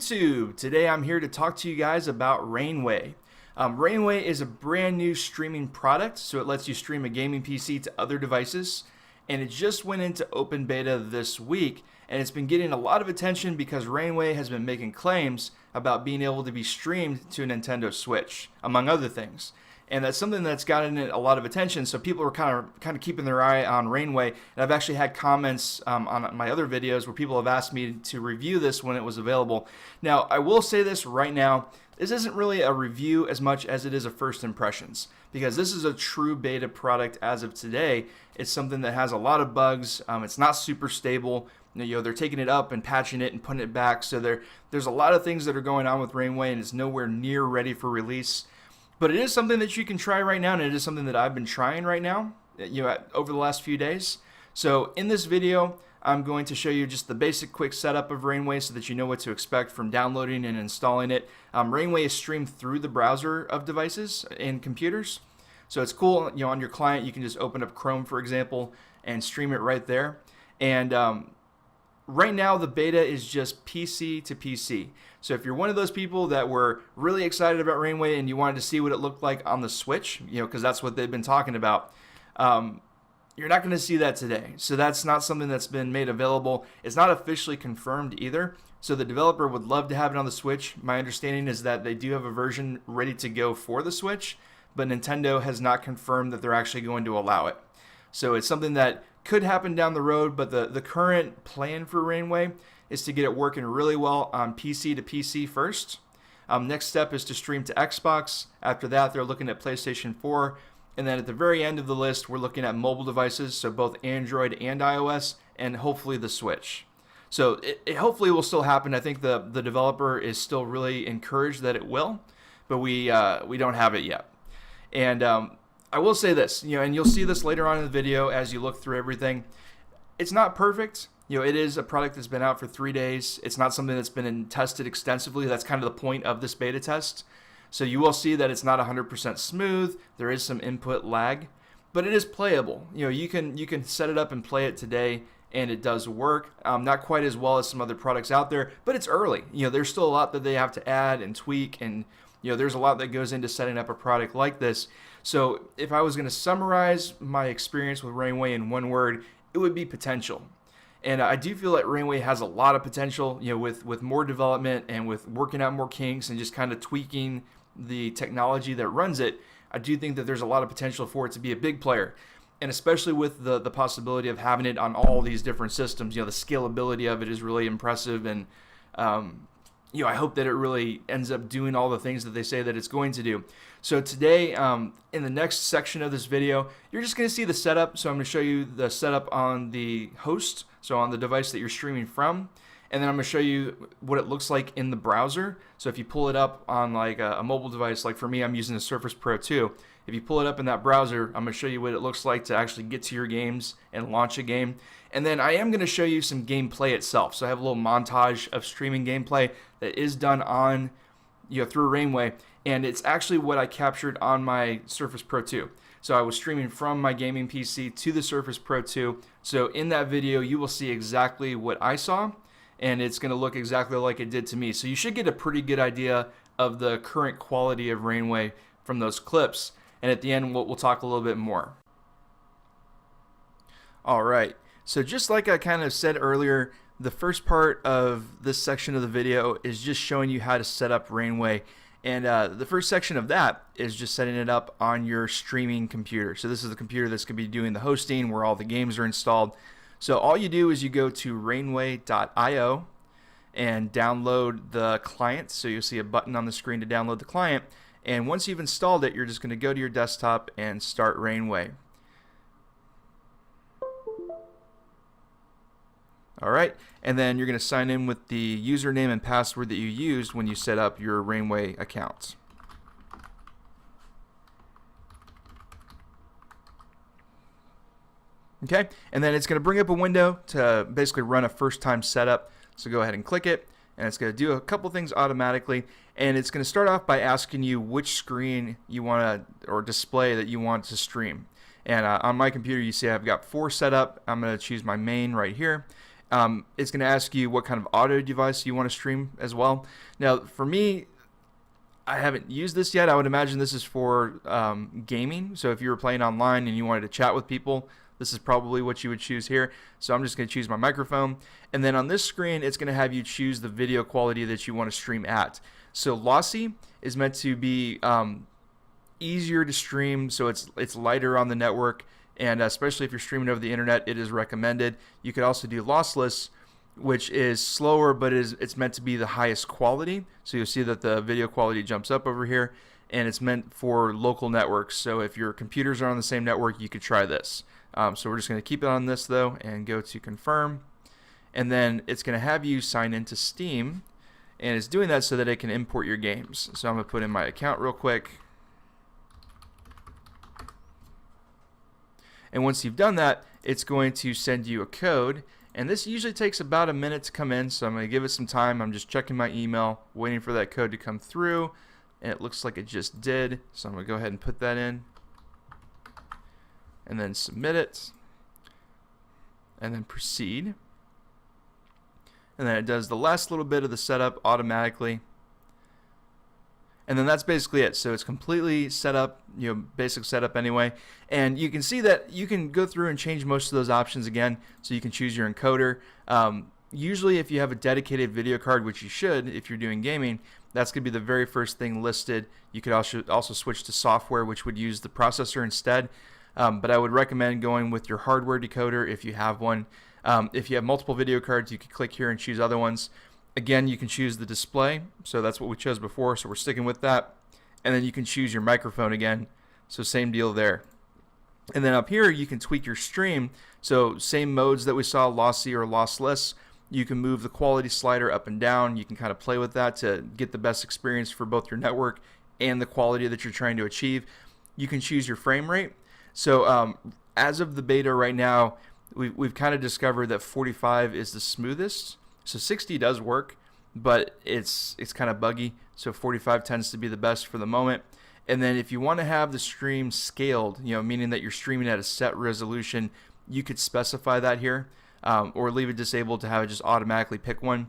YouTube? Today I'm here to talk to you guys about Rainway. Rainway is a brand new streaming product, so it lets you stream a gaming PC to other devices, and it just went into open beta this week, and it's been getting a lot of attention because Rainway has been making claims about being able to be streamed to a Nintendo Switch, among other things. And that's something that's gotten a lot of attention, so people are kind of keeping their eye on Rainway. And I've actually had comments on my other videos where people have asked me to review this when it was available. Now, I will say this right now, this isn't really a review as much as it is a first impressions, because this is a true beta product as of today. It's something that has a lot of bugs. It's not super stable. They're taking it up and patching it and putting it back. So there's a lot of things that are going on with Rainway, and it's nowhere near ready for release. But it is something that you can try right now, and it is something that I've been trying right now, over the last few days. So in this video, I'm going to show you just the basic quick setup of Rainway so that you know what to expect from downloading and installing it. Rainway is streamed through the browser of devices and computers. So it's cool, on your client, you can just open up Chrome, for example, and stream it right there. And right now, the beta is just PC to PC. So if you're one of those people that were really excited about Rainway and you wanted to see what it looked like on the Switch, because that's what they've been talking about, you're not going to see that today. So that's not something that's been made available. It's not officially confirmed either. So the developer would love to have it on the Switch. My understanding is that they do have a version ready to go for the Switch, but Nintendo has not confirmed that they're actually going to allow it. So it's something that could happen down the road, but the current plan for Rainway is to get it working really well on PC to PC first. Next step is to stream to Xbox. After that, they're looking at PlayStation 4. And then at the very end of the list, we're looking at mobile devices, so both Android and iOS, and hopefully the Switch. So it hopefully will still happen. I think the developer is still really encouraged that it will, but we don't have it yet. And I will say this, and you'll see this later on in the video as you look through everything. It's not perfect. It is a product that's been out for 3 days. It's not something that's been tested extensively. That's kind of the point of this beta test. So you will see that it's not 100% smooth. There is some input lag, but it is playable. You can set it up and play it today, and it does work. Not quite as well as some other products out there, but it's early. There's still a lot that they have to add and tweak, and there's a lot that goes into setting up a product like this. So if I was going to summarize my experience with Rainway in one word, it would be potential. And I do feel that Rainway has a lot of potential, with more development and with working out more kinks and just kind of tweaking the technology that runs it. I do think that there's a lot of potential for it to be a big player. And especially with the possibility of having it on all these different systems, the scalability of it is really impressive. And, I hope that it really ends up doing all the things that they say that it's going to do. So today, in the next section of this video, you're just going to see the setup. So I'm going to show you the setup on the host, so on the device that you're streaming from. And then I'm going to show you what it looks like in the browser. So if you pull it up on like a mobile device, like for me, I'm using the Surface Pro 2. If you pull it up in that browser, I'm going to show you what it looks like to actually get to your games and launch a game. And then I am going to show you some gameplay itself. So I have a little montage of streaming gameplay that is done on, through Rainway. And it's actually what I captured on my Surface Pro 2. So I was streaming from my gaming PC to the Surface Pro 2. So in that video, you will see exactly what I saw, and it's going to look exactly like it did to me. So you should get a pretty good idea of the current quality of Rainway from those clips. And at the end, we'll talk a little bit more. All right. So just like I kind of said earlier, the first part of this section of the video is just showing you how to set up Rainway. And the first section of that is just setting it up on your streaming computer. So this is the computer that's going to be doing the hosting where all the games are installed. So all you do is you go to rainway.io and download the client. So you'll see a button on the screen to download the client. And once you've installed it, you're just going to go to your desktop and start Rainway. All right, and then you're going to sign in with the username and password that you used when you set up your Rainway account. Okay, and then it's going to bring up a window to basically run a first-time setup. So go ahead and click it, and it's going to do a couple things automatically. And it's going to start off by asking you which screen you want to, or display that you want to stream. And on my computer, you see I've got 4 set up. I'm going to choose my main right here. It's going to ask you what kind of audio device you want to stream as well. Now, for me, I haven't used this yet. I would imagine this is for gaming. So if you were playing online and you wanted to chat with people, this is probably what you would choose here. So I'm just going to choose my microphone. And then on this screen, it's going to have you choose the video quality that you want to stream at. So lossy is meant to be easier to stream, so it's lighter on the network. And especially if you're streaming over the internet, it is recommended. You could also do lossless, which is slower, but it's meant to be the highest quality. So you'll see that the video quality jumps up over here, and it's meant for local networks. So if your computers are on the same network, you could try this. So we're just going to keep it on this though, and go to confirm. And then it's going to have you sign into Steam, and it's doing that so that it can import your games. So I'm going to put in my account real quick. And once you've done that, it's going to send you a code. And this usually takes about a minute to come in, so I'm going to give it some time. I'm just checking my email, waiting for that code to come through. And it looks like it just did. So I'm going to go ahead and put that in. And then submit it. And then proceed. And then it does the last little bit of the setup automatically. And then that's basically it. So it's completely set up, basic setup anyway. And you can see that you can go through and change most of those options again. So you can choose your encoder. Usually if you have a dedicated video card, which you should if you're doing gaming, that's going to be the very first thing listed. You could also switch to software, which would use the processor instead. But I would recommend going with your hardware decoder if you have one. If you have multiple video cards, you could click here and choose other ones. Again, you can choose the display, so that's what we chose before, so we're sticking with that. And then you can choose your microphone again, so same deal there. And then up here, you can tweak your stream, so same modes that we saw, lossy or lossless. You can move the quality slider up and down. You can kind of play with that to get the best experience for both your network and the quality that you're trying to achieve. You can choose your frame rate. So as of the beta right now, we've kind of discovered that 45 is the smoothest. So 60 does work, but it's kind of buggy. So 45 tends to be the best for the moment. And then if you want to have the stream scaled, meaning that you're streaming at a set resolution, you could specify that here, or leave it disabled to have it just automatically pick one.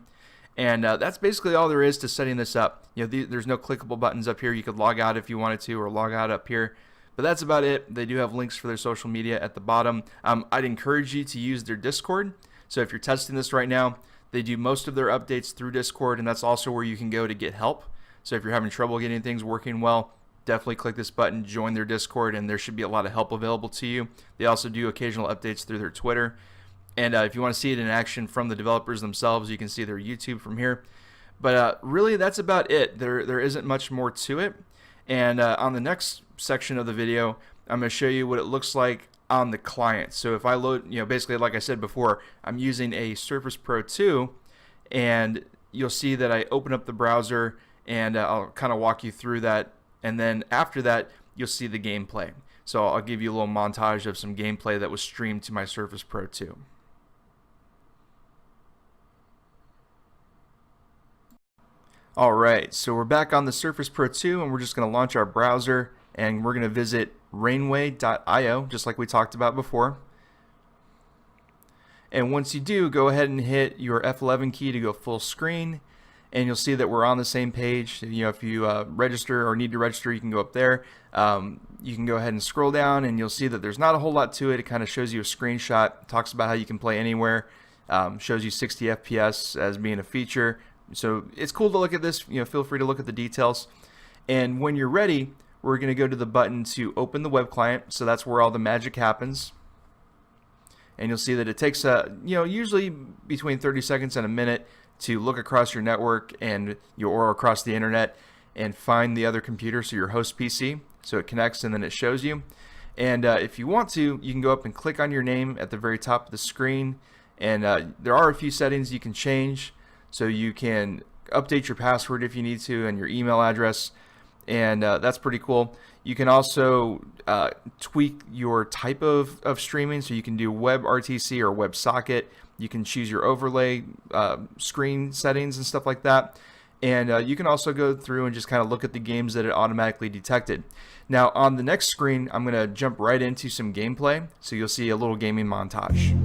And that's basically all there is to setting this up. There's no clickable buttons up here. You could log out if you wanted to, or log out up here. But that's about it. They do have links for their social media at the bottom. I'd encourage you to use their Discord. So if you're testing this right now, they do most of their updates through Discord, and that's also where you can go to get help. So if you're having trouble getting things working well, definitely click this button, join their Discord, and there should be a lot of help available to you. They also do occasional updates through their Twitter. And if you want to see it in action from the developers themselves, you can see their YouTube from here. But really, that's about it. There isn't much more to it. And on the next section of the video, I'm going to show you what it looks like on the client. So if I load, basically like I said before, I'm using a Surface Pro 2, and you'll see that I open up the browser, and I'll kind of walk you through that. And then after that, you'll see the gameplay. So I'll give you a little montage of some gameplay that was streamed to my Surface Pro 2. Alright, so we're back on the Surface Pro 2, and we're just going to launch our browser, and we're going to visit rainway.io, just like we talked about before. And once you do, go ahead and hit your F11 key to go full screen, and you'll see that we're on the same page. If you register or need to register, you can go up there. You can go ahead and scroll down, and you'll see that there's not a whole lot to it. It kind of shows you a screenshot, talks about how you can play anywhere, shows you 60 FPS as being a feature. So it's cool to look at this. Feel free to look at the details. And when you're ready, we're going to go to the button to open the web client. So that's where all the magic happens. And you'll see that it takes usually between 30 seconds and a minute to look across your network or across the internet and find the other computer, so your host PC. So it connects and then it shows you. And if you want to, you can go up and click on your name at the very top of the screen. And there are a few settings you can change. So you can update your password if you need to, and your email address, and that's pretty cool. You can also tweak your type of streaming, so you can do WebRTC or WebSocket. You can choose your overlay screen settings and stuff like that. And you can also go through and just kind of look at the games that it automatically detected. Now on the next screen, I'm going to jump right into some gameplay, so you'll see a little gaming montage.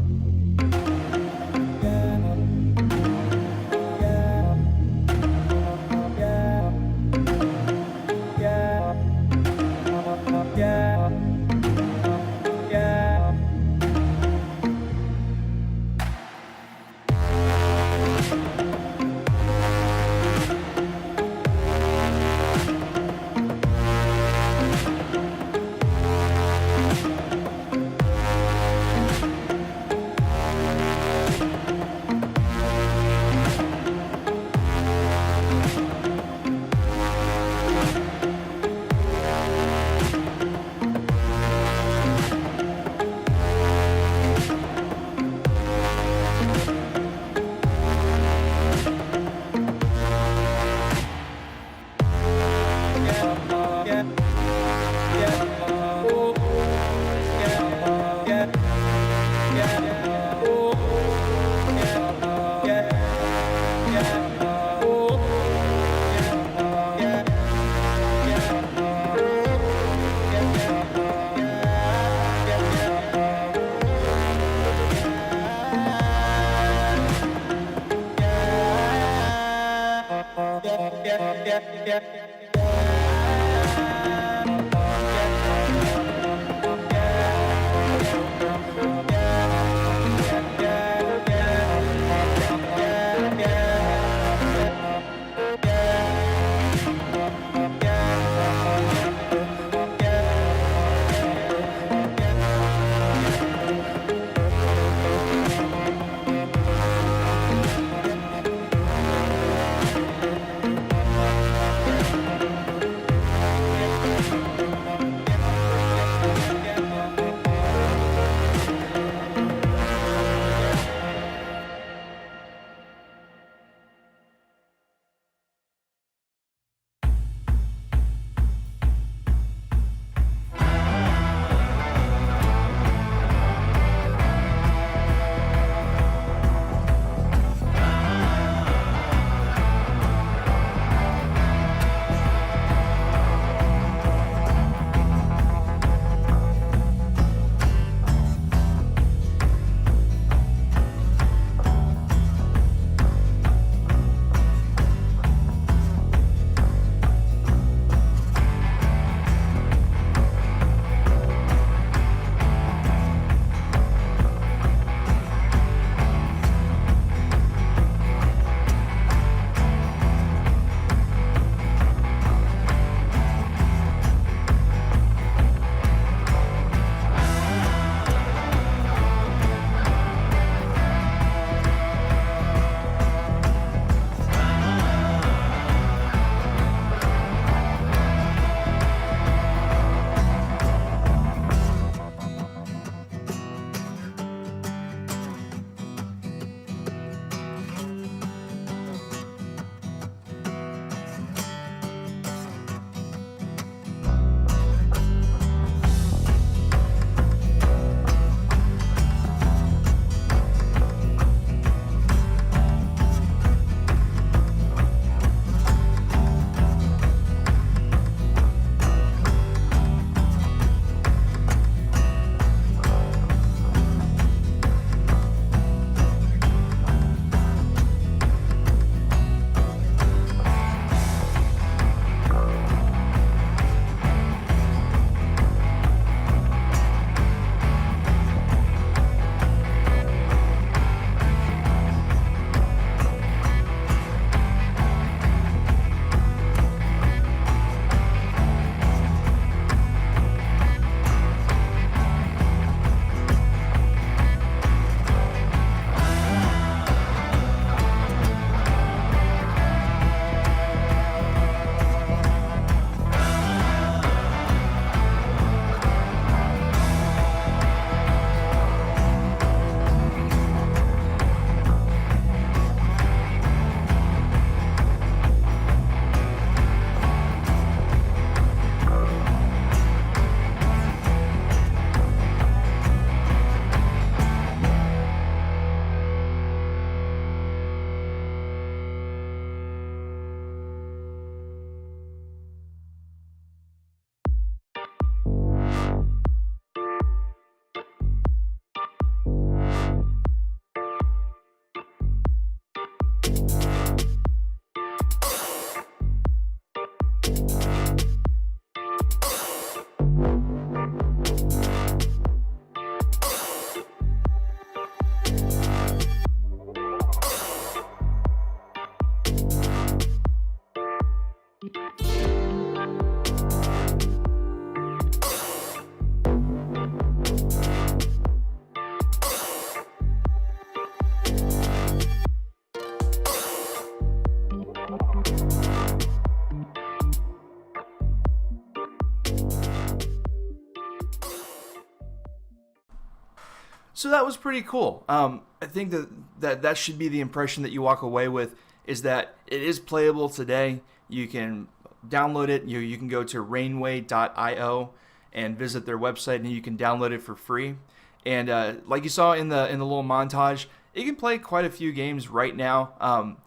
So that was pretty cool. I think that should be the impression that you walk away with, is that it is playable today. You can download it. You can go to rainway.io and visit their website, and you can download it for free. And like you saw in the little montage, you can play quite a few games right now, and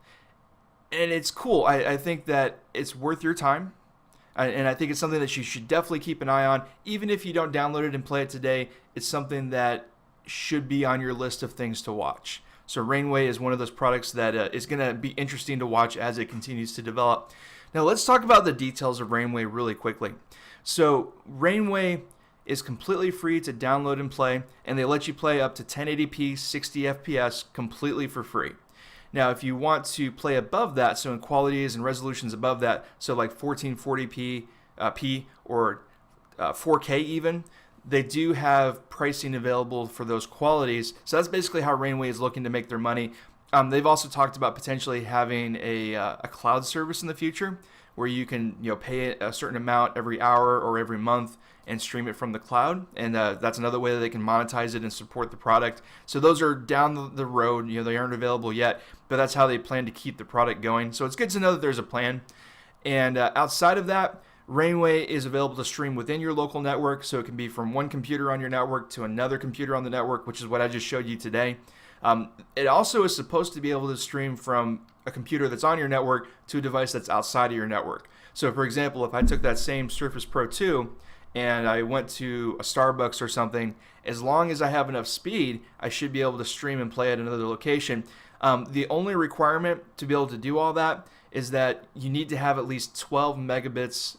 it's cool. I think that it's worth your time. And I think it's something that you should definitely keep an eye on. Even if you don't download it and play it today, it's something that should be on your list of things to watch. So Rainway is one of those products that is going to be interesting to watch as it continues to develop. Now let's talk about the details of Rainway really quickly. So Rainway is completely free to download and play, and they let you play up to 1080p 60 FPS completely for free. Now if you want to play above that, so in qualities and resolutions above that, so like 1440p or 4K even, they do have pricing available for those qualities. So that's basically how Rainway is looking to make their money. They've also talked about potentially having a cloud service in the future where you can pay a certain amount every hour or every month and stream it from the cloud. And that's another way that they can monetize it and support the product. So those are down the road. They aren't available yet, but that's how they plan to keep the product going. So it's good to know that there's a plan. And outside of that, Rainway is available to stream within your local network, so it can be from one computer on your network to another computer on the network, which is what I just showed you today. It also is supposed to be able to stream from a computer that's on your network to a device that's outside of your network. So for example, if I took that same Surface Pro 2 and I went to a Starbucks or something, as long as I have enough speed, I should be able to stream and play at another location. The only requirement to be able to do all that is that you need to have at least 12 megabits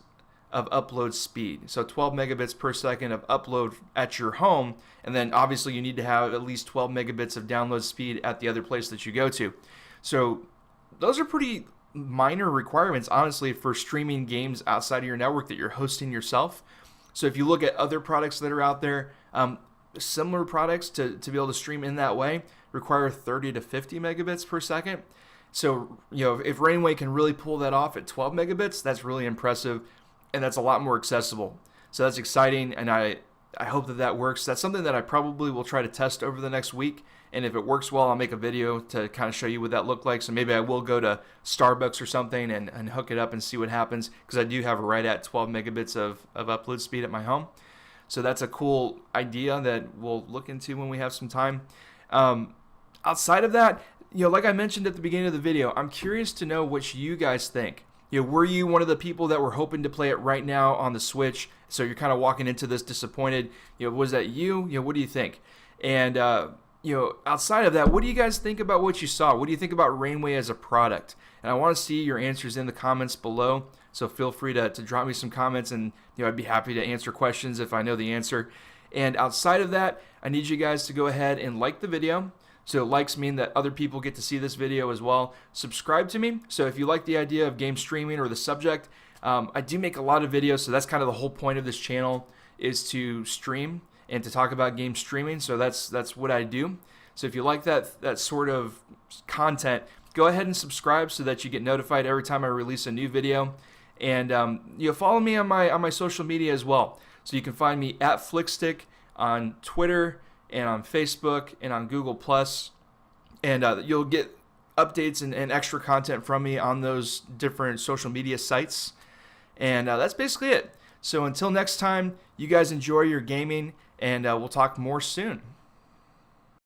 of upload speed. So 12 megabits per second of upload at your home, and then obviously you need to have at least 12 megabits of download speed at the other place that you go to. So those are pretty minor requirements, honestly, for streaming games outside of your network that you're hosting yourself. So if you look at other products that are out there, similar products to be able to stream in that way require 30 to 50 megabits per second. So if Rainway can really pull that off at 12 megabits, that's really impressive. And that's a lot more accessible. So that's exciting, and I hope that works. That's something that I probably will try to test over the next week, and if it works well, I'll make a video to kind of show you what that looked like. So maybe I will go to Starbucks or something and hook it up and see what happens, because I do have right at 12 megabits of upload speed at my home. So that's a cool idea that we'll look into when we have some time. Outside of that, like I mentioned at the beginning of the video, I'm curious to know what you guys think. Were you one of the people that were hoping to play it right now on the Switch? So you're kind of walking into this disappointed. Was that you? What do you think? And outside of that, what do you guys think about what you saw? What do you think about Rainway as a product? And I want to see your answers in the comments below. So feel free to drop me some comments, and I'd be happy to answer questions if I know the answer. And outside of that, I need you guys to go ahead and like the video. So likes mean that other people get to see this video as well. Subscribe to me. So if you like the idea of game streaming or the subject, I do make a lot of videos. So that's kind of the whole point of this channel, is to stream and to talk about game streaming. So that's what I do. So if you like that sort of content, go ahead and subscribe so that you get notified every time I release a new video. And follow me on my social media as well. So you can find me at Flickstiq on Twitter and on Facebook and on Google+. And you'll get updates and extra content from me on those different social media sites. And that's basically it. So until next time, you guys enjoy your gaming, and we'll talk more soon.